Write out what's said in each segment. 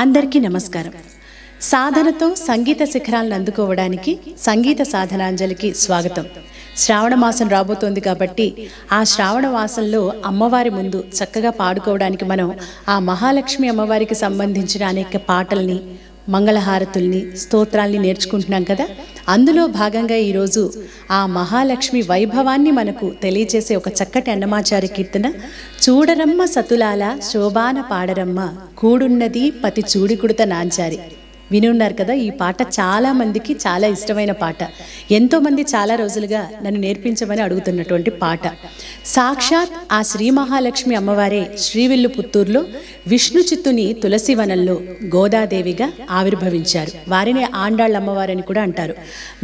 అందరికీ నమస్కారం. సాధనతో సంగీత శిఖరాలను అందుకోవడానికి సంగీత సాధనాంజలికి స్వాగతం. శ్రావణ మాసం రాబోతోంది కాబట్టి ఆ శ్రావణ మాసంలో అమ్మవారి ముందు చక్కగా పాడుకోవడానికి మనం ఆ మహాలక్ష్మి అమ్మవారికి సంబంధించిన అనేక పాటల్ని, మంగళహారతుల్ని, స్తోత్రాల్ని నేర్చుకుంటున్నాం కదా. అందులో భాగంగా ఈరోజు ఆ మహాలక్ష్మి వైభవాన్ని మనకు తెలియచేసే ఒక చక్కటి అన్నమాచార్య కీర్తన, చూడరమ్మ సతులాల శోభాన పాడరమ్మ కూడున్నది పతి చూడికుడుత నాంచారి. వినున్నారు కదా. ఈ పాట చాలా మందికి చాలా ఇష్టమైన పాట. ఎంతోమంది చాలా రోజులుగా నన్ను నేర్పించమని అడుగుతున్నటువంటి పాట. సాక్షాత్ ఆ శ్రీ మహాలక్ష్మి అమ్మవారే శ్రీవిల్లు పుత్తూరులో విష్ణు చిత్తుని తులసివనంలో గోదాదేవిగా ఆవిర్భవించారు. వారిని ఆండాళ్ళ అమ్మవారని కూడా అంటారు.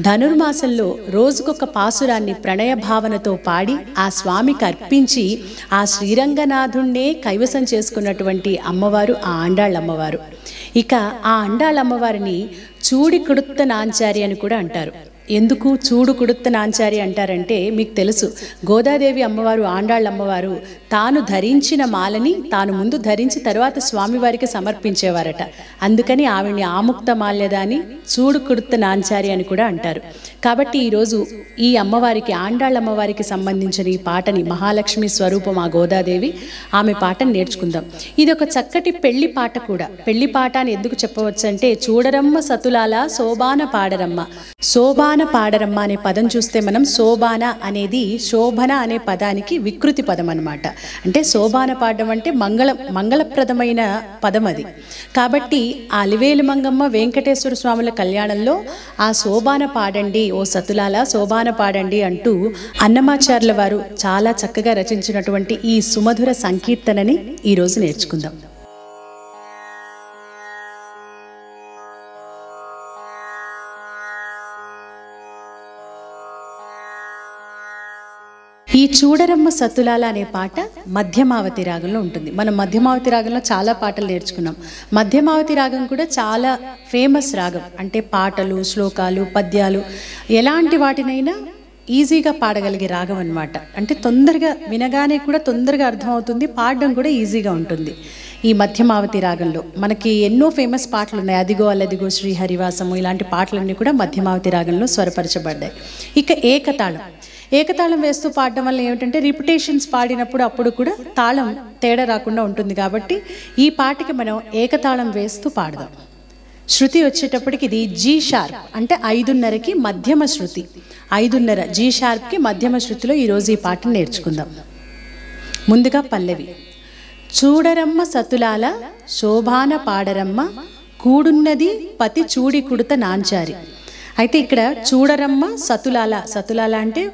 ధనుర్మాసంలో రోజుకొక పాసురాన్ని ప్రణయ భావనతో పాడి ఆ స్వామికి అర్పించి ఆ శ్రీరంగనాథుణ్ణే కైవసం చేసుకున్నటువంటి అమ్మవారు ఆ ఆండాళ్ళ అమ్మవారు. ఇక ఆ ఆండాళ్ళ అమ్మవారిని చూడి కుడుత్త నాంచారి అని కూడా అంటారు. ఎందుకు చూడు కుడుత్త నాంచారి అంటారంటే, మీకు తెలుసు, గోదాదేవి అమ్మవారు ఆండాళ్ళ అమ్మవారు తాను ధరించిన మాలని తాను ముందు ధరించి తర్వాత స్వామివారికి సమర్పించేవారట. అందుకని ఆవిడ్ని ఆముక్త మాల్యద అని చూడు కుడుత్త నాంచారి అని కూడా అంటారు. కాబట్టి ఈరోజు ఈ అమ్మవారికి, ఆండాళ్ళ అమ్మవారికి సంబంధించిన ఈ పాటని, మహాలక్ష్మి స్వరూపం ఆ గోదాదేవి, ఆమె పాటను నేర్చుకుందాం. ఇది ఒక చక్కటి పెళ్లి పాట కూడా. పెళ్లి పాట అని ఎందుకు చెప్పవచ్చు అంటే, చూడరమ్మ సతులాల శోభాన పాడరమ్మ. శోభాన పాడరమ్మ అనే పదం చూస్తే మనం శోభాన అనేది శోభన అనే పదానికి వికృతి పదం అన్నమాట. అంటే శోభాన పాడడం అంటే మంగళప్రదమైన పదం అది. కాబట్టి ఆ అలివేలు మంగమ్మ వెంకటేశ్వర స్వాముల కళ్యాణంలో ఆ శోభాన పాడండి ఓ సతులాల శోభాన పాడండి అంటూ అన్నమాచార్యుల వారు చాలా చక్కగా రచించినటువంటి ఈ సుమధుర సంకీర్తనని ఈరోజు నేర్చుకుందాం. ఈ చూడరమ్మ సతులాల అనే పాట మధ్యమావతి రాగంలో ఉంటుంది. మనం మధ్యమావతి రాగంలో చాలా పాటలు నేర్చుకున్నాం. మధ్యమావతి రాగం కూడా చాలా ఫేమస్ రాగం. అంటే పాటలు, శ్లోకాలు, పద్యాలు ఎలాంటి వాటినైనా ఈజీగా పాడగలిగే రాగం అన్నమాట. అంటే తొందరగా వినగానే కూడా తొందరగా అర్థమవుతుంది, పాడడం కూడా ఈజీగా ఉంటుంది. ఈ మధ్యమావతి రాగంలో మనకి ఎన్నో ఫేమస్ పాటలు ఉన్నాయి. అదిగో అల్లదిగో శ్రీహరివాసము, ఇలాంటి పాటలన్నీ కూడా మధ్యమావతి రాగంలో స్వరపరచబడ్డాయి. ఇక ఏకతాళం వేస్తూ పాడడం వల్ల ఏమిటంటే, రిపిటేషన్స్ పాడినప్పుడు అప్పుడు కూడా తాళం తేడా రాకుండా ఉంటుంది. కాబట్టి ఈ పాటకి మనం ఏకతాళం వేస్తూ పాడదాం. శృతి వచ్చేటప్పటికి ఇది జీ షార్ప్, అంటే 5:30కి మధ్యమ శృతి. 5:30 జీ షార్ప్కి మధ్యమ శృతిలో ఈరోజు ఈ పాటను నేర్చుకుందాం. ముందుగా పల్లవి. చూడరమ్మ సతులాల శోభాన పాడరమ్మ కూడున్నది పతి చూడి కుడుత నాంచారి. అయితే ఇక్కడ చూడరమ్మ సతులాల, సతులాల అంటే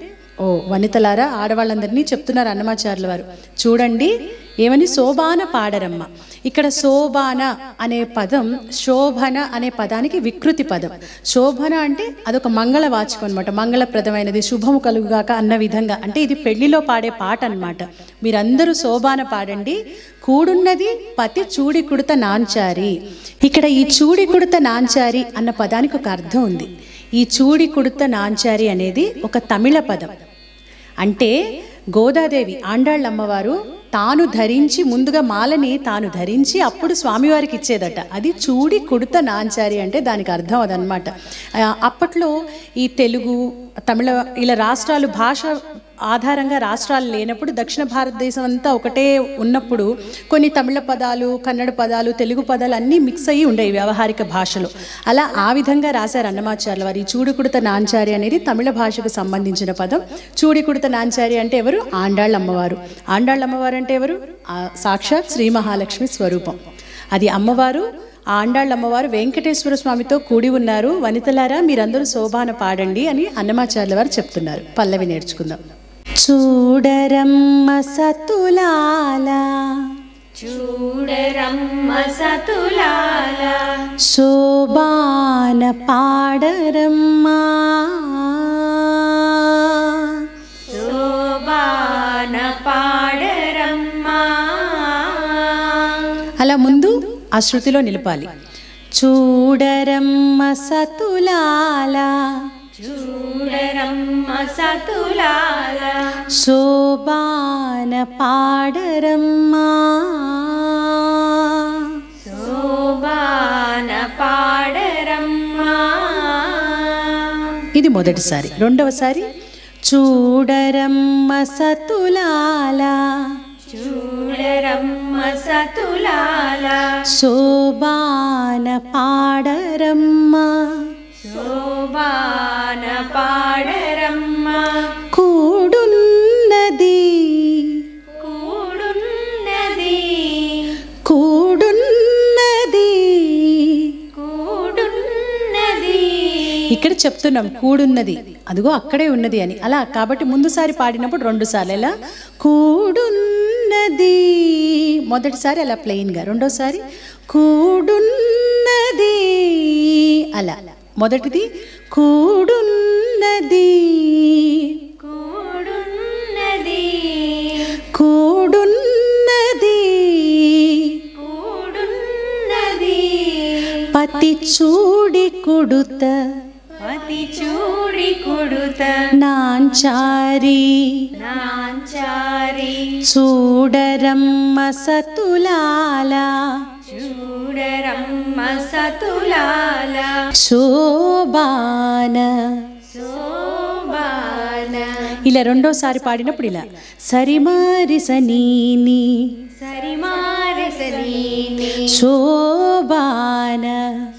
ఓ వనితలారా, ఆడవాళ్ళందరినీ చెప్తున్నారు అన్నమాచార్యుల వారు. చూడండి ఏమని, శోభాన పాడరమ్మ. ఇక్కడ శోభాన అనే పదం శోభన అనే పదానికి వికృతి పదం. శోభన అంటే అదొక మంగళవాచకం అనమాట. మంగళప్రదమైనది, శుభము కలుగుగాక అన్న విధంగా. అంటే ఇది పెళ్లిలో పాడే పాట అనమాట. మీరందరూ శోభాన పాడండి. కూడున్నది పతి చూడి కుడుత నాంచారి. ఇక్కడ ఈ చూడి కుడుత నాంచారి అన్న పదానికి ఒక అర్థం ఉంది. ఈ చూడి కుడుత నాంచారి అనేది ఒక తమిళ పదం. అంటే గోదాదేవి, ఆండాళ్ళ అమ్మవారు తాను ధరించి, ముందుగా మాలని తాను ధరించి అప్పుడు స్వామివారికి ఇచ్చేదట. అది చూడి కుడుత నాంచారి అంటే దానికి అర్థం అదనమాట. అప్పట్లో ఈ తెలుగు, తమిళ ఇలా రాష్ట్రాలు, భాష ఆధారంగా రాష్ట్రాలు లేనప్పుడు, దక్షిణ భారతదేశం అంతా ఒకటే ఉన్నప్పుడు కొన్ని తమిళ పదాలు, కన్నడ పదాలు, తెలుగు పదాలు అన్నీ మిక్స్ అయ్యి ఉండేవి వ్యవహారిక భాషలో. అలా ఆ విధంగా రాశారు అన్నమాచార్యుల వారు. ఈ చూడికుడుత నాంచారి అనేది తమిళ భాషకు సంబంధించిన పదం. చూడికుడుత నాంచారి అంటే ఎవరు? ఆండాళ్ళ అమ్మవారు. ఆండాళ్ళ అమ్మవారు అంటే ఎవరు? సాక్షాత్ శ్రీ మహాలక్ష్మి స్వరూపం. అది అమ్మవారు. ఆ ఆండాళ్ళ అమ్మవారు వెంకటేశ్వర స్వామితో కూడి ఉన్నారు. వనితలారా మీరందరూ శోభాన పాడండి అని అన్నమాచార్యుల వారు చెప్తున్నారు. పల్లవి నేర్చుకుందాం. చూడరమ్మ సతులాల, చూడరమ్మ సతులాల శోభాన పాడరమ్మ, శోభాన పాడరమ్మ. అలా ముందు ఆ శృతిలో నిలపాలి. చూడరమ్మ సతులాల, చూడరమ్మ సతులాల శోభాన పాడరమ్మ, శోభాన శోభాన పాడరమ్మా. ఇది మొదటిసారి. రెండవసారి చూడరమ్మ సతులాల చూడరమ్మ సతులాల శోభాన పాడరమ్మ శోభాన పాడరమ్మా. కూడున్నది కూడున్నది కూడున్నది కూడున్నది. ఇక్కడ చెప్తున్నాం కూడున్నది, అదిగో అక్కడే ఉన్నది అని. అలా కాబట్టి ముందుసారి పాడినప్పుడు 2 సార్లు ఎలా కూడున్నది, మొదటిసారి అలా ప్లెయిన్గా, రెండోసారి కూడున్నది అలా. మొదటిది కూడున్నది కూడున్నది కూడున్నది కూడున్నది. పతి చూడి కుడుత పతి చూడి కుడుత నాంచారి నాంచారి చూడరమ్మ సతులాల చూడరమ్మ సతులాల శోభాన. శోభాన. ఇలా రెండోసారి పాడినప్పుడు ఇలా సరిమారి సనీని సరిమారసనీని శోభాన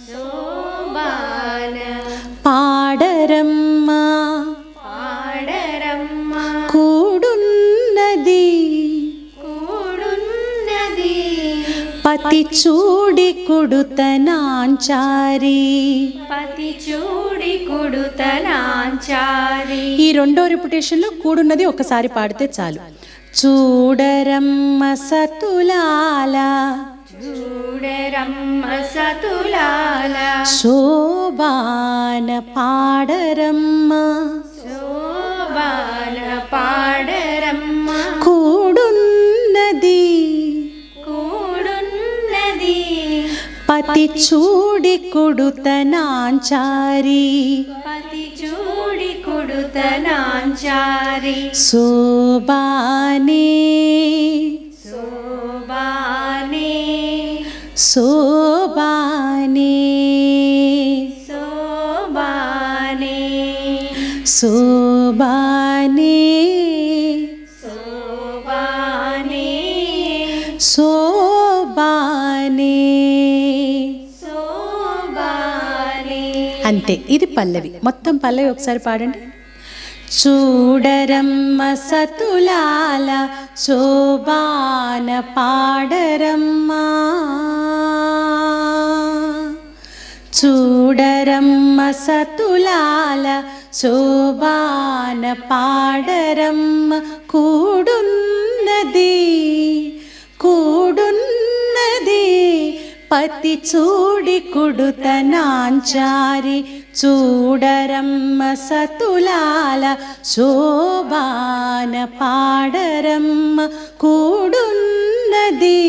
శోభాన పాడరమ్మ పాడరమ్మ. కూడున్నది కూడున్నది పతి చూడి కుడుత నాంచారి. పతి చూడి కుడుత నాంచారి. ఈ రెండో రిపిటేషన్లో కూడున్నది ఒకసారి పాడితే చాలు. చూడరమ్మ సతులాల చూడరమ్మ సతులాల శోభాన పాడరమ్మ శోభాన పాడరమ్మ. కూడున్నది కూడున్నది పతి చూడి కుడుత నాంచారి. పతి చూడి కుడుత నాంచారి. శోభానే శోభానే శోభానే శోభానే శోభానే శోభానే శోభానే. శోభానే. అంతే. ఇది పల్లవి. మొత్తం పల్లవి ఒకసారి పాడండి. చూడరమ్మ సతులాల శోభాన పాడరమ్మ చూడరమ్మ సతులాల శోభాన పాడరమ్మ. కూడున్నది కూడున్నది పతి చూడి కుడుత నాంచారి. చూడరమ్మ సతులాల శోభాన పాడరమ్మ. కూడున్నది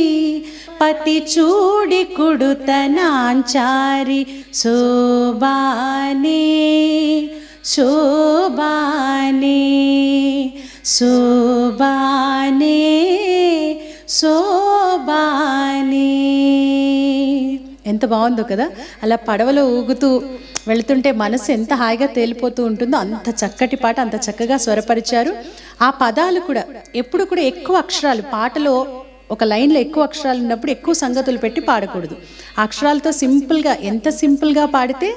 పతి చూడి కుడుత నాంచారి. శోభానే శోభానే శోభానే శోభానే. ఎంత బాగుందో కదా. అలా పడవలో ఊగుతూ వెళుతుంటే మనసు ఎంత హాయిగా తేలిపోతూ ఉంటుందో అంత చక్కటి పాట, అంత చక్కగా స్వరపరిచారు. ఆ పదాలు కూడా ఎప్పుడు కూడా ఎక్కువ అక్షరాలు, పాటలో ఒక లైన్లో ఎక్కువ అక్షరాలు ఉన్నప్పుడు ఎక్కువ సంగతులు పెట్టి పాడకూడదు. ఆ అక్షరాలతో సింపుల్గా, ఎంత సింపుల్గా పాడితే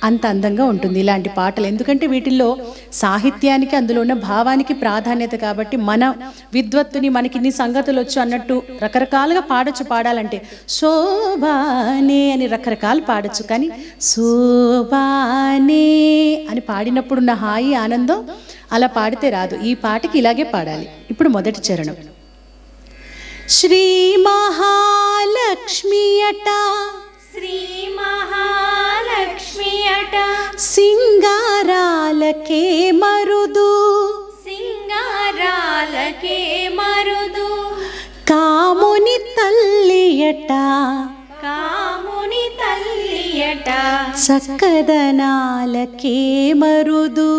అంత అందంగా ఉంటుంది ఇలాంటి పాటలు. ఎందుకంటే వీటిల్లో సాహిత్యానికి, అందులో ఉన్న భావానికి ప్రాధాన్యత కాబట్టి మన విద్వత్తుని, మనకి ఇన్ని సంగతులు వచ్చు అన్నట్టు రకరకాలుగా పాడొచ్చు. పాడాలంటే శోభానే అని రకరకాలు పాడొచ్చు, కానీ శోభానే అని పాడినప్పుడున్న హాయి, ఆనందం అలా పాడితే రాదు. ఈ పాటకి ఇలాగే పాడాలి. ఇప్పుడు మొదటి చరణం. శ్రీ మహాలక్ష్మి అట శ్రీ మహాలక్ష్మి అట సింగారాలకే మరుదు సింగారాలకే మరుదు కాముని తల్లియట కాముని తల్లియట చక్కదనాలకే మరుదు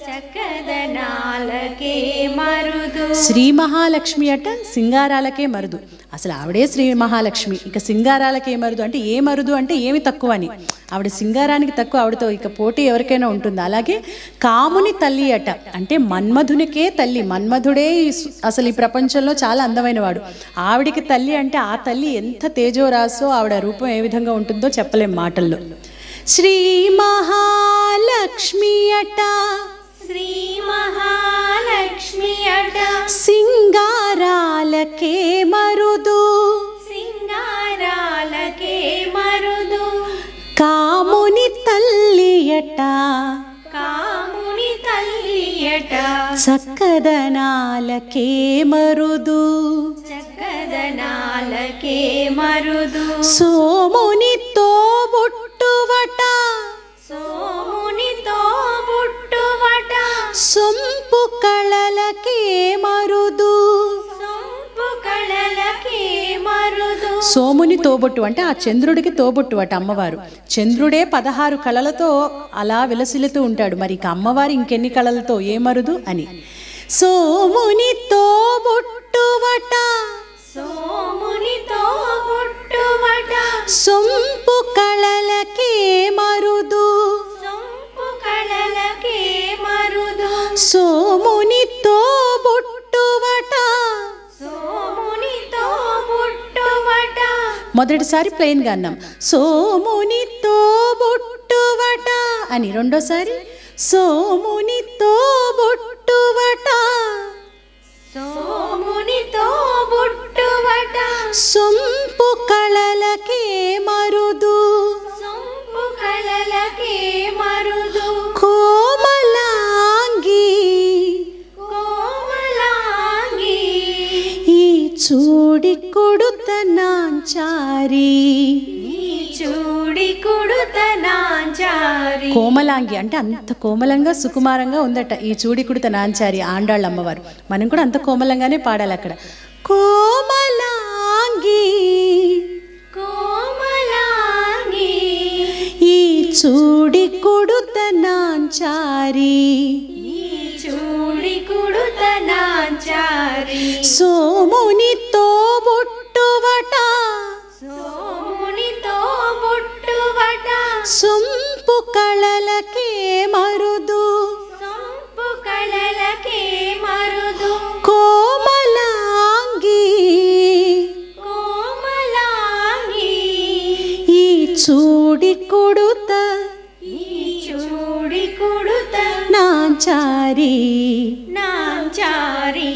చక్కదనాలకే మరుదు. శ్రీ మహాలక్ష్మి అట సింగారాలకే మరుదు. అసలు ఆవిడే శ్రీ మహాలక్ష్మి, ఇక సింగారాలకే మరుదు అంటే ఏ మరుదు అంటే ఏమి తక్కువ అని. ఆవిడ సింగారానికి తక్కువ, ఆవిడతో ఇక పోటీ ఎవరికైనా ఉంటుంది. అలాగే కాముని తల్లి అట అంటే మన్మధునికే తల్లి. మన్మధుడే అసలు ఈ ప్రపంచంలో చాలా అందమైన వాడు. ఆవిడికి తల్లి అంటే ఆ తల్లి ఎంత తేజోరాసో, ఆవిడ రూపం ఏ విధంగా ఉంటుందో చెప్పలేం మాటల్లో. శ్రీ మహాలక్ష్మి అట శ్రీ మహాలక్ష్మి అట సింగారాలకే మరుదు. సింగారాలకే మరుదు. కాముని తల్లి అట కాముని తల్లి అట చక్కదనాలకే మరుదు. చక్కదనాలకే మరుదు. సోమునితో బుట్టువట సోమునితో బుట్టువట సొంపు కళలకే మరుదు. సొంపు కళలకే మరుదు. సోముని తోబొట్టు అంటే ఆ చంద్రుడికి తోబొట్టు అట అమ్మవారు. చంద్రుడే 16 కళలతో అలా విలసిల్లుతూ ఉంటాడు, మరి ఇక అమ్మవారు ఇంకెన్ని కళలతో ఏ మరుదు అని. సోముని తోబొట్టువట సోమునితో బుట్టువట సొంపు కళలకే మరుదు. సొంపు కళలకే మరుదు. సోమునితో బొట్టువట. సోమునితో బుట్టువట మొదటిసారి ప్లెయిన్ గా అన్నాం సోమునితో బొట్టువట అని. రెండోసారి సోమునితో బొట్టువట సోమునితో బుట్టువట సొంపు కళలకే మరుదు. సొంపు కళలకే మరుదు. కోమలాంగి కోమలాంగి ఈ చూడి కొడుత నాంచారి. ఈ చూడి కుడుతనాంచారి. కోమలాంగి అంటే అంత కోమలంగా సుకుమారంగా ఉందట ఈ చూడి కుడుత నాంచారి ఆండాళ్ళ అమ్మవారు. మనం కూడా అంత కోమలంగానే పాడాలి అక్కడ. కోమలాంగి కోమలాంగి ఈ చూడి కొడుత నాంచారి. ఈ చూడి కుడుతనాంచారి. సోమునితో బొట్టువట సోమునితో బుట్టువట సొంపు కళలకే మరుదు. సొంపు కళలకే మరుదు. కోమలాంగి కోమలాంగి ఈ చూడి కొడుత ఈ చూడి కుడుత నాంచారి నాంచారి.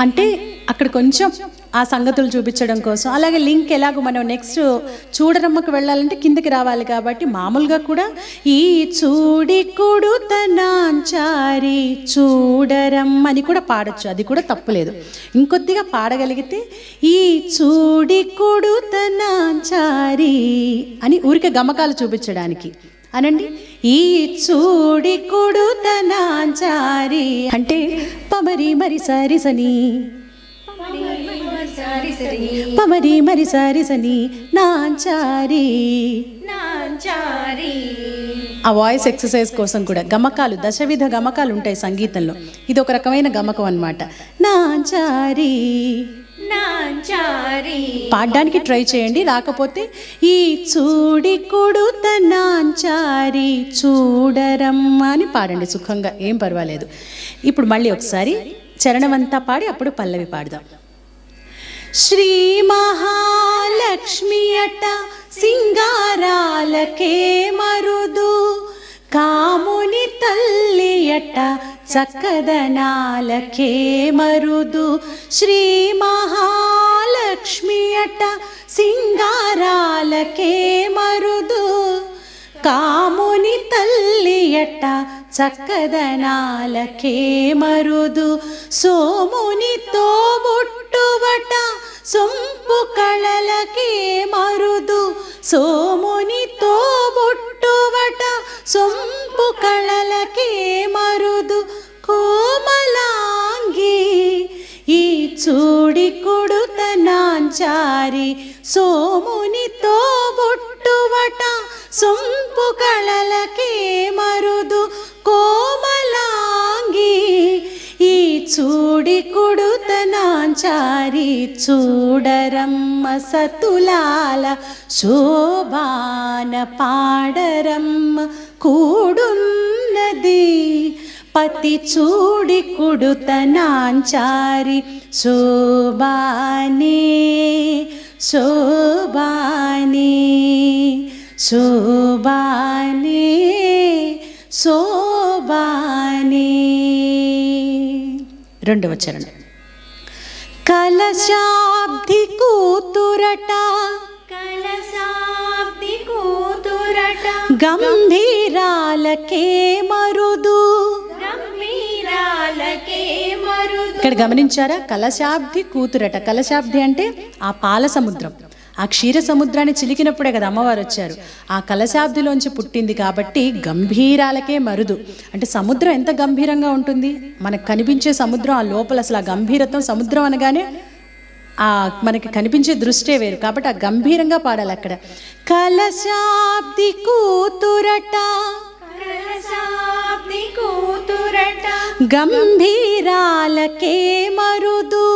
అంటే అక్కడ కొంచెం ఆ సంగతులు చూపించడం కోసం. అలాగే లింక్ ఎలాగో మనం నెక్స్ట్ చూడరమ్మకు వెళ్ళాలంటే కిందకి రావాలి కాబట్టి మామూలుగా కూడా ఈ చూడి కొడుత నాంచారి చూడరమ్మ అని కూడా పాడొచ్చు, అది కూడా తప్పులేదు. ఇంకొద్దిగా పాడగలిగితే ఈ చూడి కొడుత నాంచారి అని ఊరికే గమకాలు చూపించడానికి అనండి. ఈ చూడి కొడుత నాంచారి అంటే పమరి మరి సరి సని పమరి మరి సరి సని నాంచారి. నాంచారి. ఆ వాయిస్ ఎక్సర్సైజ్ కోసం కూడా గమకాలు, దశవిధ గమకాలు ఉంటాయి సంగీతంలో. ఇది ఒక రకమైన గమకం అన్నమాట. నాంచారి నాంచారి. పాడడానికి ట్రై చేయండి, రాకపోతే ఈ చూడి కొడుత నాంచారి చూడరమ్మ అని పాడండి సుఖంగా, ఏం పర్వాలేదు. ఇప్పుడు మళ్ళీ ఒకసారి చరణమంతా పాడి అప్పుడు పల్లవి పాడదాం. శ్రీ మహాలక్ష్మి అట సింగారాలకే మరుదు. కాముని తల్లి అట చక్కదనాలకే మరుదు. శ్రీ మహాలక్ష్మి అట సింగారాలకే మరుదు. కాముని తల్లి అట చక్కదనాలకే మరుదు. సోమునితో బొట్టువట సొంపు కళలకే మరుదు. సోమునితో బొట్టువట సొంపు కళలకే మరుదు. కోమలాంగి ఈ చూడి కొడుత నాంచారి. సోమునితో బొట్టువట సొంపు కళలకే మరుదు. కోమలాంగి చూడి కుడుతనాంచారి చూడరమ్మ సతులాల శోభాన పాడరమ్మ కూడున్నది పతి చూడి కుడుతనాంచారి శోభానే శోభానే శోభానే శోభానే. రెండవ చరణం. కలశాబ్ది కూతురట కలశాబ్ది కూతురట గంభీరాలకే మరుదు గంభీరాలకే మరుదు. ఇక్కడ గమనించారా? కలశాబ్ది కూతురట. కలశాబ్ది అంటే ఆ పాల సముద్రం, ఆ క్షీర సముద్రాన్ని చిలికినప్పుడే కదా అమ్మవారు వచ్చారు. ఆ కలశాబ్దిలోంచి పుట్టింది కాబట్టి గంభీరాలకే మరుదు. అంటే సముద్రం ఎంత గంభీరంగా ఉంటుంది, మనకు కనిపించే సముద్రం ఆ లోపల అసలు ఆ గంభీరత్వం, సముద్రం అనగానే ఆ మనకి కనిపించే దృష్టే వేరు కాబట్టి ఆ గంభీరంగా పాడాలి అక్కడ. కలశాబ్ది కూతురట కలశాబ్ది కూతురట గంభీరాలకే మరుదు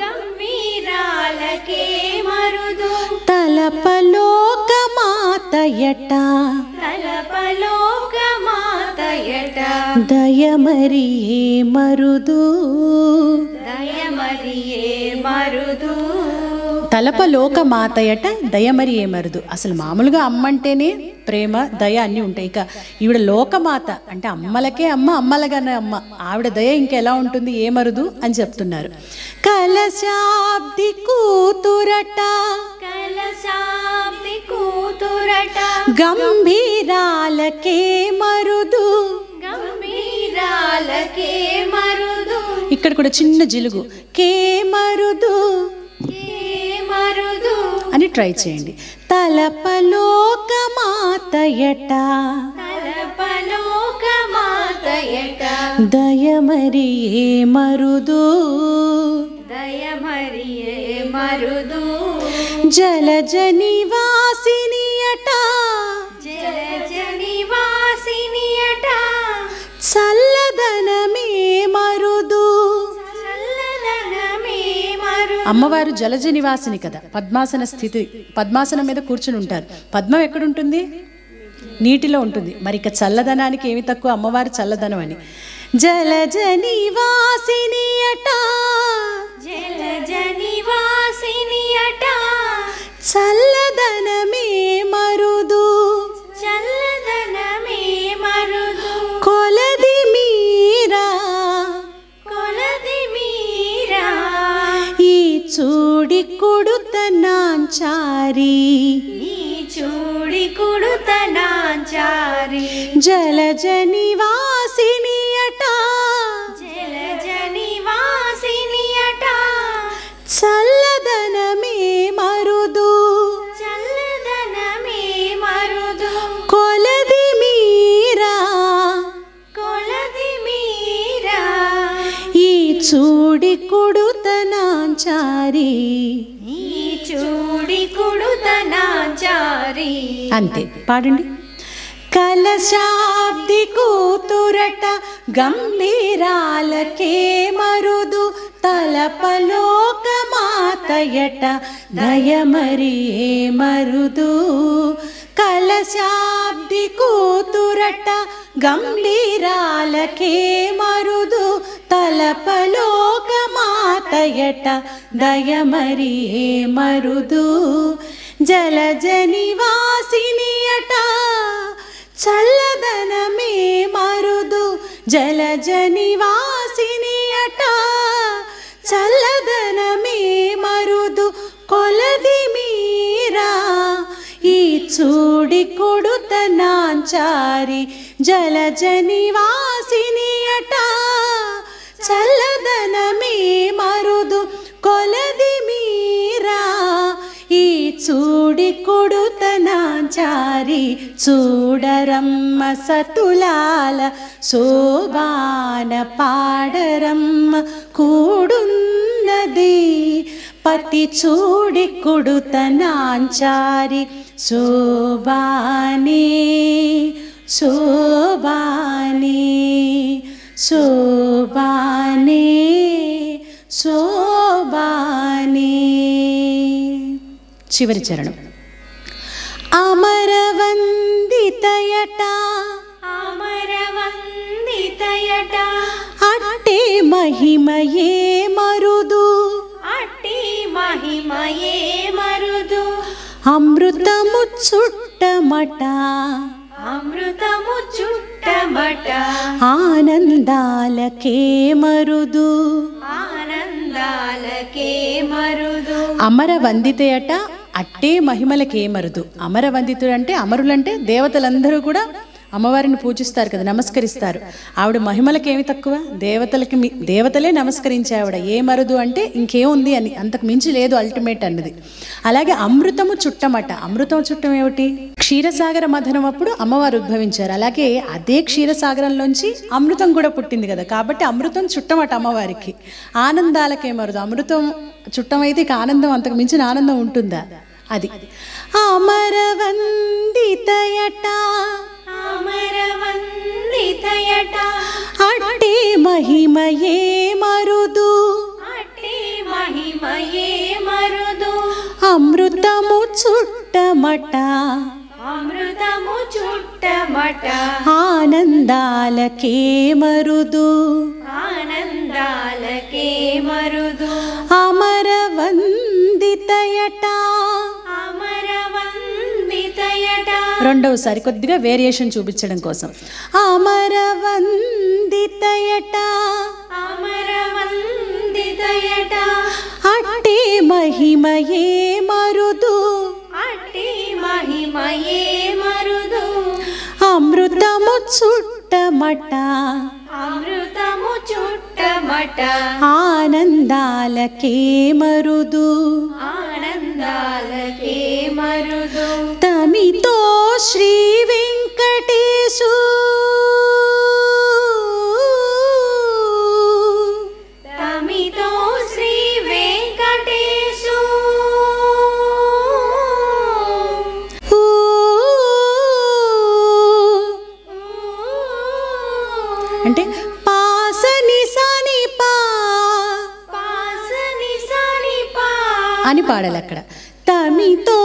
గంభీరాలకే మరుదు తలపలోక మాతయట తలపలోక మాతయట దయమరియే మరుదు దయమరియే మరుదు. తలపలోక మాతయట దయమరియే మరుదు. అసలు మామూలుగా అమ్మ అంటేనే ప్రేమ దయ అన్నీ ఉంటాయి. ఇక ఈవిడ లోకమాత అంటే అమ్మలకే అమ్మ, అమ్మలగానే అమ్మ. ఆవిడ దయ ఇంకెలా ఉంటుంది, ఏ మరుదు అని చెప్తున్నారు. కలశాబ్ది కూతురట కలశాబ్ది కూతురట గంభీరాలకే మరుదు. గంభీరాలకే మరుదు. ఇక్కడ కూడా చిన్న జిలుగు, కే మరుదు మరుదు అని ట్రై చేయండి. తలపలోక మాతయట తలపలోక మాతయట దయమరియే మరుదు దయమరియే మరుదు. జలజ నివాసినియట జలజ నివాసినియట చల్లదనమే మరుదు. చల్లదనమే మరుదు. అమ్మవారు జలజ నివాసిని కదా, పద్మాసన స్థితి, పద్మాసనం మీద కూర్చుని ఉంటారు. పద్మం ఎక్కడుంటుంది? నీటిలో ఉంటుంది. మరి ఇక చల్లదనానికి ఏమి తక్కువ, అమ్మవారు చల్లదనం అని. జలజ నివాసినియట జలజ నివాసినియట చల్లదనమే మరుదు చల్లదనమే మరుదు. కొలది మీరా కొలది మీరా ఈ చూడి కుడుతనాంచారి ఈ చూడి కుడుతనాంచారి జలజ నివాసినియట జలజ నివాసినియట చల్లదనమే మరుదు చల్లదనమే మరుదు. కొలది మీరా కొలది మీరా ఈ చూడి కుడుతనాంచారి. ఈ చూడి కుడుతనాంచారి. అంతే, పాడండి. కలశాబ్ది కూతురట గంభీరాలకే మరుదు తలపలోక మాతయట దయమరియే మరుదు. కలశాబ్ది కూతురట గంభీరాలకే మరుదు తలపలోక మాతయట దయమరియే మరుదు. జలజ నివాసినియట చల్లదనమే మరుదు జలజ నివాసినియట చల్లదనమే మరుదు కొలది మీరా ఈ చూడి కొడుతనాంచారి జలజ నివాసినియట చల్లదనమే మరుదు కొలది మీరా ఈ చూడి కొడుతనాంచారి చూడరమ్మ సతులాల శోభాన పాడరమ్మ కూడున్నది పతి చూడి కొడుతనాంచారి శోభానే శోభానే శోభానే చివరి చరణం. అమరవందితయట అమరవందితయట అట్టే మహిమయే మరుదు అట్టి మహిమయే మరుదు అమృతము చుట్టమట అమృతము చుట్టమట ఆనందాలకే మరుదు ఆనందాలకే మరుదు. అమర వందితయట అట్టే మహిమలకే మరుదు. అమర వందితుడు అంటే అమరులంటే దేవతలందరూ కూడా అమ్మవారిని పూజిస్తారు కదా, నమస్కరిస్తారు. ఆవిడ మహిమలకేమి తక్కువ, దేవతలే నమస్కరించే ఆవిడ. ఏ మరుదు అంటే ఇంకేముంది అని, అంతకు మించి లేదు అల్టిమేట్ అన్నది. అలాగే అమృతము చుట్టమట. అమృతం చుట్టం ఏమిటి? క్షీరసాగర మథనం అప్పుడు అమ్మవారు ఉద్భవించారు. అలాగే అదే క్షీరసాగరంలోంచి అమృతం కూడా పుట్టింది కదా, కాబట్టి అమృతం చుట్టమట అమ్మవారికి. ఆనందాలకే మరుదు. అమృతం చుట్టమైతే ఇక ఆనందం, అంతకు మించిన ఆనందం ఉంటుందా? అది అమరవందితయట అమరవందితయట అట్టే మహిమయే మరుదు అట్టి మహిమయే మరుదు అమృతము చుట్టమట అమృతము చుట్టమట ఆనందాలకే మరుదు ఆనందాలకే మరుదు. అమరవందితయట. అమరవందితయట రెండవసారి కొద్దిగా వేరియేషన్ చూపించడం కోసం. అమరవందితయట అమరవందితయట అట్టే మహిమయే మరుదు అట్టి మహిమయే మరుదు అమృతము చుట్టమట అమృతము చుట్టమట ఆనందాలకే మరుదు ఆనందాలకే మరుదు. తమితో శ్రీ వెంకటేశు తమితో శ్రీ వెంకటేశు అంటే పాసని సని పా పాసని సని పా అని పాడాలి అక్కడ. తమితో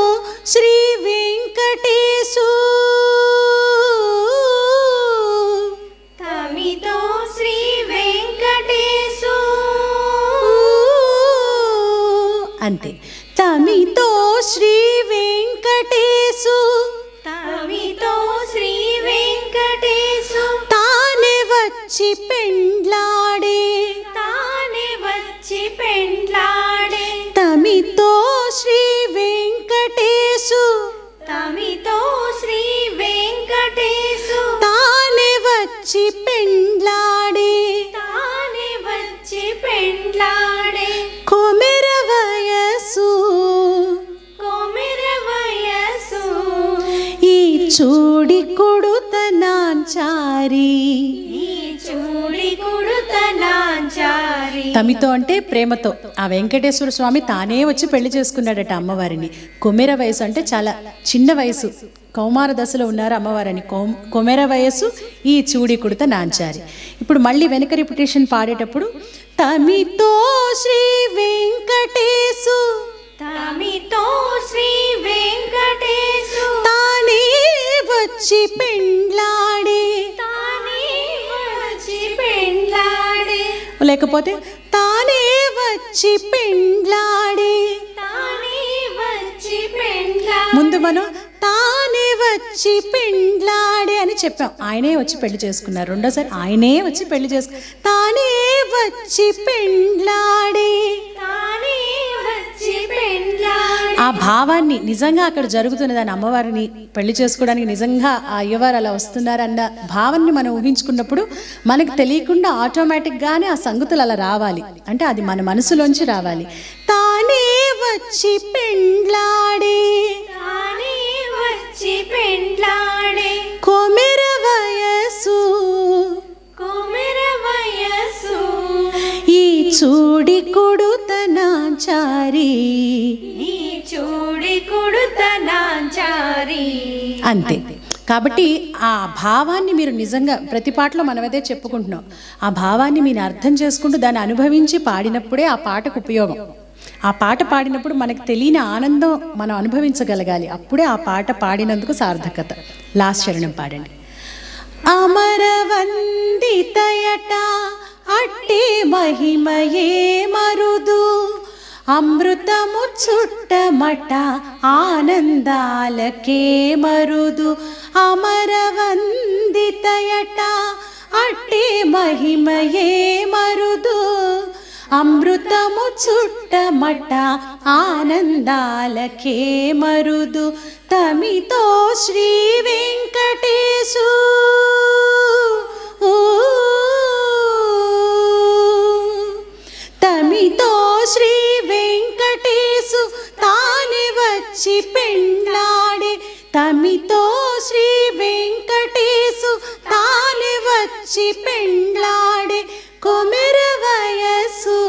శ్రీ వెంకటేశు తమితో శ్రీ వెంకటేశు అంతే. తమితో శ్రీ వెంకటేశు తమితో శ్రీ వెంకటేశు తానే వచ్చి పెండ్లాడే తానే వచ్చి పెండ్లాడే తమితో శ్రీ వెంకటేశు తమితో శ్రీ వెంకటేశు తానే వచ్చి పెండ్లాడే తానే వచ్చి పెండ్లాడే కొమెర వయసు కొమెర వయసు ఈ చూడి కొడుతనాంచారి. ఈ చూడి కుడుతనాంచారి. తమితో అంటే ప్రేమతో. ఆ వెంకటేశ్వర స్వామి తానే వచ్చి పెళ్లి చేసుకున్నాడట అమ్మవారిని. కొమెర వయసు అంటే చాలా చిన్న వయసు, కౌమార దశలో ఉన్నారు అమ్మవారిని. కొమెర వయసు ఈ చూడి కుడుత నాంచారి. ఇప్పుడు మళ్ళీ వెనక రిపిటేషన్ పాడేటప్పుడు తమితో శ్రీ వెంకటేశు తమితో శ్రీ వెంకటేశు తానే వచ్చి పెండ్లాడే. తానే వచ్చి పెండ్లాడే లేకపోతే తానే వచ్చి పెండ్లాడే. తానే వచ్చి పెండ్లాడే. ముందు మనం తానే వచ్చి పెండ్లాడే అని చెప్పాం, ఆయనే వచ్చి పెళ్లి చేసుకున్నారు. రెండోసారి ఆయనే వచ్చి పెళ్లి తానే వచ్చి పెండ్లాడే. తానే వచ్చి పెండ్లాడే. ఆ భావాన్ని నిజంగా అక్కడ జరుగుతున్న దాన్ని, అమ్మవారిని పెళ్లి చేసుకోవడానికి నిజంగా ఆ అయ్యవారు అలా వస్తున్నారన్న భావాన్ని మనం ఊహించుకున్నప్పుడు మనకు తెలియకుండా ఆటోమేటిక్గానే ఆ సంగతులు అలా రావాలి. అంటే అది మన మనసులోంచి రావాలి. తానే వచ్చి పెండ్లాడే తానే వచ్చి పెండ్లాడే. కొమెర వయసు కొమెర వయసు ఈ చూడి కొడుతనాంచారి. ఈ చూడి కుడుతనాంచారి. అంతే. కాబట్టి ఆ భావాన్ని మీరు నిజంగా ప్రతి పాటలో మనమైతే చెప్పుకుంటున్నాం, ఆ భావాన్ని మీరు అర్థం చేసుకుంటూ దాన్ని అనుభవించి పాడినప్పుడే ఆ పాటకు ఉపయోగం. ఆ పాట పాడినప్పుడు మనకు తెలియని ఆనందం మనం అనుభవించగలగాలి. అప్పుడే ఆ పాట పాడినందుకు సార్థకత. లాస్ట్ చరణం పాడండి. అమరవందితయట అట్టి మహిమయే మరుదు, అమృతము చుట్టమట ఆనందాలకే మరుదు. అమరవందితయట అట్టి మహిమయే మరుదు, అమృతము చుట్టమట ఆనందాలకే మరుదు. తమితో శ్రీ వెంకటేశు తమితో శ్రీ వెంకటేశు తానే వచ్చి పెండ్లాడే, తమితో శ్రీ వెంకటేశు తానే వచ్చి పెండ్లాడే. కొమెర వయసు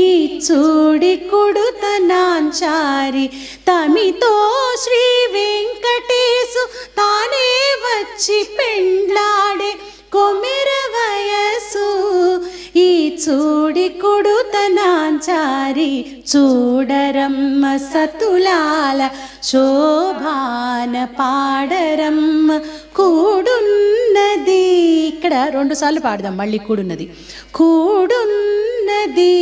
ఈ చూడి కొడుతనాంచారి, తమితో శ్రీ వెంకటేశు తానే వచ్చి పెండ్లాడే. కొమెర వయసు ఈ చూడి కొడుతనాంచారి, చూడరమ్మ సతులాల శోభాన పాడరమ్మ కూడున్నది. ఇక్కడ 2 సార్లు పాడదాం, మళ్ళీ కూడున్నది. కూడున్నది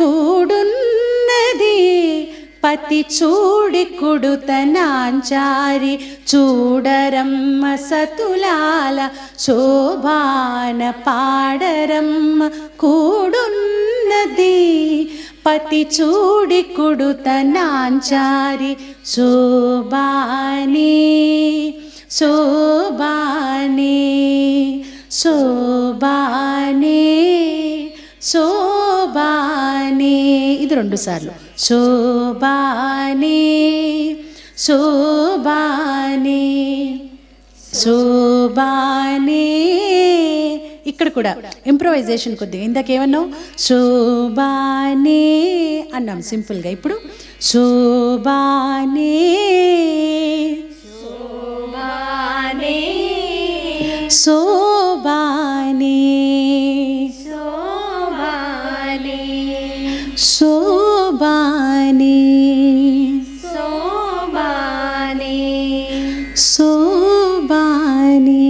కూడున్నది పతి చూడి కొడుతనాంచారి, చూడరమ్మ సతులాల శోభాన పాడరమ్మ కూడున్నది. పతి చూడి కొడుతనాంచారి, శోభానే శోభానే శోభానే శోభానే. ఇది 2 సార్లు. శోభానే శోభానే శోభానే. ఇక్కడ కూడా ఇంప్రొవైజేషన్ కొద్దిగా. ఇందాకేమన్నావు? శోభానే అన్నాం సింపుల్గా. ఇప్పుడు శోభానే శోభానే శోభానే శోభానే శోభానే శోభానే శోభానే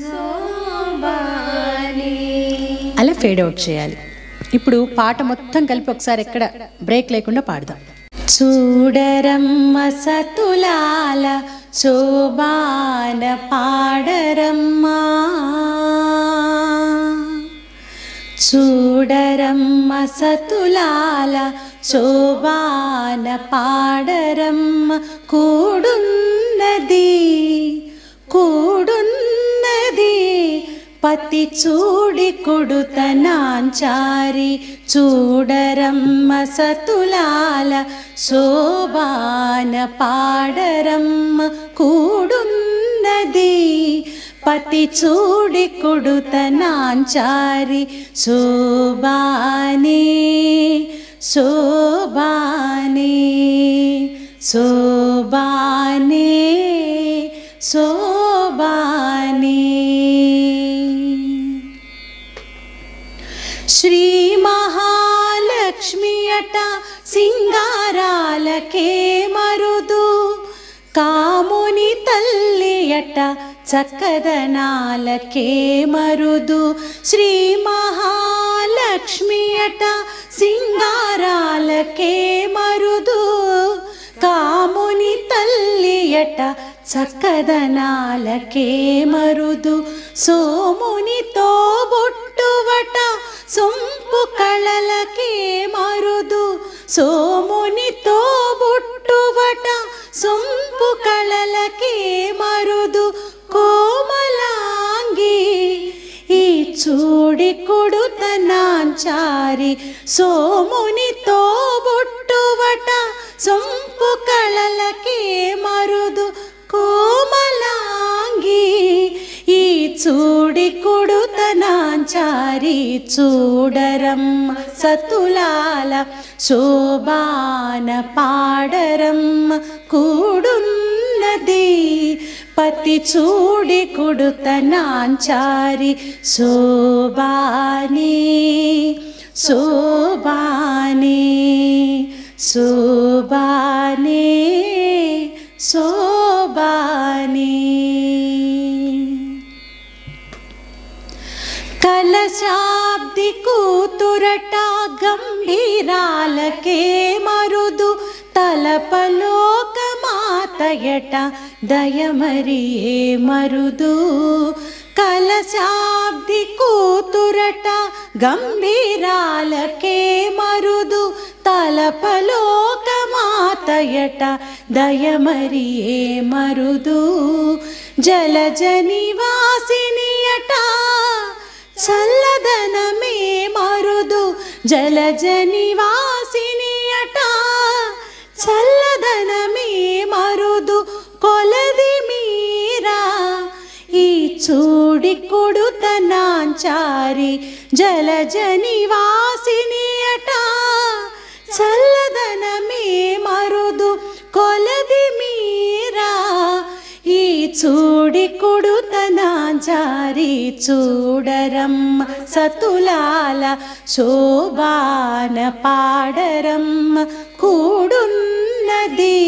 శోభానే. అలా ఫేడ్ అవుట్ చేయాలి. ఇప్పుడు పాట మొత్తం కలిపి ఒకసారి ఎక్కడ బ్రేక్ లేకుండా పాడదాం. చూడరమ్మ సతులాల శోభాన పాడరమ్మా, చూడరమ్మ సతులాల శోభాన పాడరమ్మ కూడున్నది కూడున్నది పతి చూడి కొడుతనాంచారి, చూడరమ్మ సతులాల శోభాన పాడరమ్మ కూడున్నది. పతి చూడి కొడుతనాంచారి, శోభానే శోభానే శోభానే శోభానే. శ్రీ మహాలక్ష్మి అట సింగారాలకే మరుదు, కాముని తల్లి అట చక్కదనాలకే మరుదు. శ్రీ మహాలక్ష్మి అట సింగారాలకే మరుదు, కాముని తల్లి అట చక్కదనాలకే మరుదు. సోమునితో బొట్టువట సొంపు కళలకే మరుదు, సోమునితో బొట్టువట సొంపు కళలకే మరుదు. కోమలాంగి ఈ చూడి కొడుతనాంచారి, సోమునితో బొట్టువట సొంపు కళలకే మరుదు. కోమలాంగి ఈ చూడి కొడుతనాంచారి, చూడరమ్మ సతులాల శోభాన పాడరమ్మ కూడున్నది. పతి చూడి కొడుతనాంచారి, శోభానే శోభానే శోభానే శోభానే కలశాబ్ది కూతురట గంభీరాలకే మరుదు తలపలోకమాతయట దయమరియే మరుదు కలశాబ్ది కూతురట గంభీరాలకే మరుదు తలపలోకమాతయట దయమరియే మరుదు జలజ నివాసినియట చల్లదనమే మరుదు జలజ నివాసినియట చల్లదనమే మరుదు కొలది మీరా ఈ చూడి కొడుతనాంచారి జలజ నివాసినియట చల్లదనమే మరుదు కొలది మీరా ఈ చూడి కొడుతనాంచారి చూడరమ్మ సతులాల శోభాన పాడరమ్మ కూడున్నది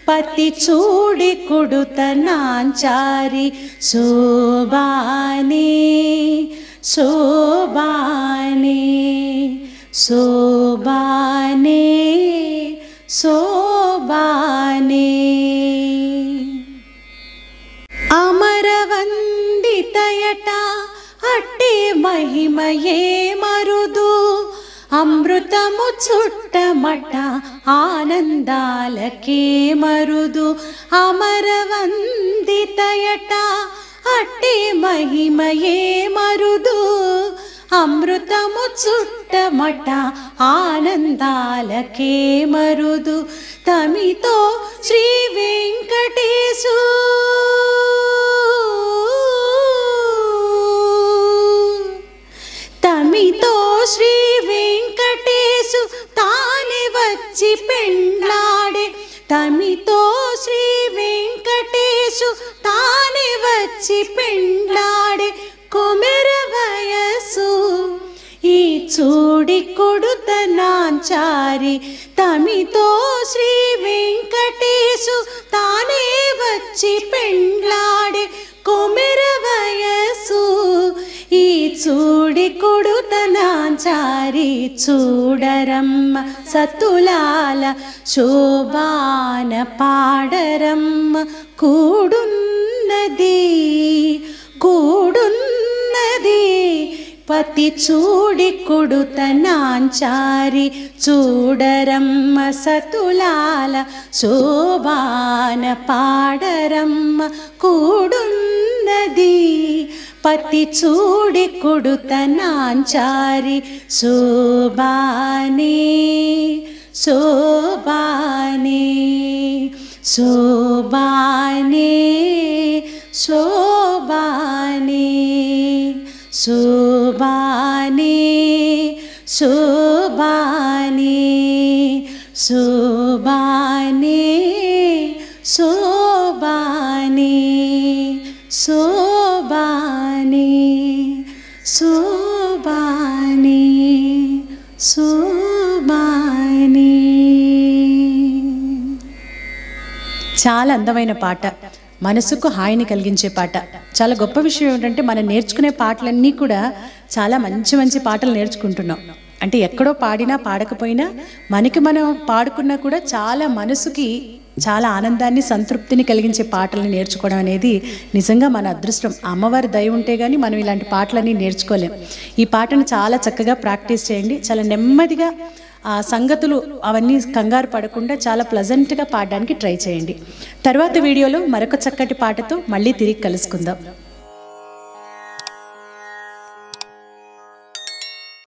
పతి చూడి కొడుతనాంచారి శోభానే శోభానే శోభానే శోభానే అమరవందితయట అట్టి మహిమయే మరుదు అమృతము చుట్టమట ఆనందాలకే మరుదు అమరవందితయట అట్టి మహిమయే మరుదు అమృతము చుట్టమట ఆనందాలకే మరుదు తమితో శ్రీ వెంకటేశు తమితో శ్రీ వెంకటేశు తానే వచ్చి పెండ్లాడే తమితో శ్రీ వెంకటేశు తానే వచ్చి పెండ్లాడే కొమెర వయసు ఈ చూడి కొడుతనాంచారి తమితో శ్రీ వెంకటేశు తానే వచ్చి పెండ్లాడే కొమెర వయసు ఈ చూడి కొడుతనాంచారి చూడరమ్మ సతులాల శోభాన పాడరమ్మ కూడున్నది కూడున్నది పతి చూడి కొడుతనాంచారి చూడరమ్మ సతులాల శోభాన పాడరమ్మ కూడున్నది పతి చూడి కొడుతనాంచారి శోభానే శోభానే శోభానే శోభానే శోభానే శోభానే శోభానే శోభానే శోభానే శోభానే శోభానే. చాలా అందమైన పాట, మనసుకు హాయిని కలిగించే పాట. చాలా గొప్ప విషయం ఏంటంటే మనం నేర్చుకునే పాటలన్నీ కూడా చాలా మంచి మంచి పాటలు నేర్చుకుంటున్నాం. అంటే ఎక్కడో పాడినా పాడకపోయినా మనకి మనం పాడుకున్నా కూడా చాలా మనసుకి చాలా ఆనందాన్ని సంతృప్తిని కలిగించే పాటల్ని నేర్చుకోవడం అనేది నిజంగా మన అదృష్టం. అమ్మవారి దయ ఉంటే కానీ మనం ఇలాంటి పాటలన్నీ నేర్చుకోలేం. ఈ పాటను చాలా చక్కగా ప్రాక్టీస్ చేయండి. చాలా నెమ్మదిగా ఆ సంగతులు అవన్నీ కంగారు పడకుండా చాలా ప్లజెంట్గా పాడడానికి ట్రై చేయండి. తర్వాత వీడియోలో మరొక చక్కటి పాటతో మళ్ళీ తిరిగి కలుసుకుందాం.